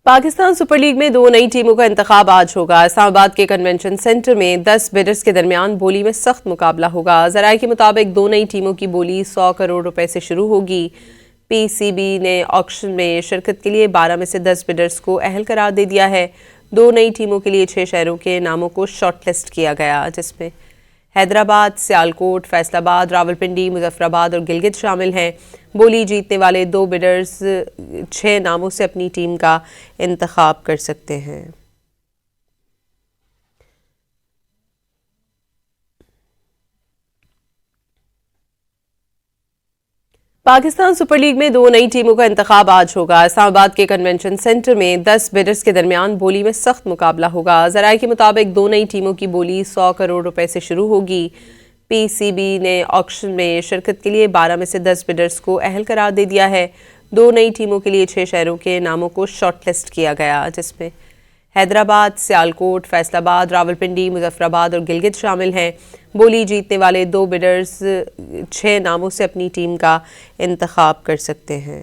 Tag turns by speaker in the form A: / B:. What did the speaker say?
A: Pakistan super league में दो नई टीमों का इंतखाब आज होगा। इस्लामाबाद के कन्वेंशन सेंटर में 10 बिडर्स के दरमियान बोली में सख्त मुकाबला होगा। जराये के मुताबिक दो नई टीमों की बोली 100 करोड़ रुपए से शुरू होगी। पीसीबी ने ऑक्शन में शिरकत के लिए 12 में से 10 बिडर्स को अहल करार दे दिया है। दो नई टीमों के लिए 6 शहरों के नामों को शॉर्टलिस्ट किया गया, जिसमें हैदराबाद, सियालकोट, फैसलाबाद, रावलपिंडी, मुजफ्फराबाद और गिलगित शामिल हैं। बोली जीतने वाले दो बिडर्स 6 नामों से अपनी टीम का इंतखाब कर सकते हैं। पाकिस्तान सुपर लीग में दो नई टीमों का इंतखाब आज होगा। इस्लामाबाद के कन्वेंशन सेंटर में 10 बिडर्स के दरमियान बोली में सख्त मुकाबला होगा। जराये के मुताबिक दो नई टीमों की बोली 100 करोड़ रुपए से शुरू होगी। पीसीबी ने ऑक्शन में शिरकत के लिए 12 में से 10 बिडर्स को अहल करार दे दिया है। दो नई टीमों के लिए 6 शहरों के नामों को शॉर्टलिस्ट किया गया, जिसमें हैदराबाद, सियालकोट, फैसलाबाद, रावलपिंडी, मुजफ्फराबाद और गिलगित शामिल हैं। बोली जीतने वाले दो बिडर्स 6 नामों से अपनी टीम का इंतखाब कर सकते हैं।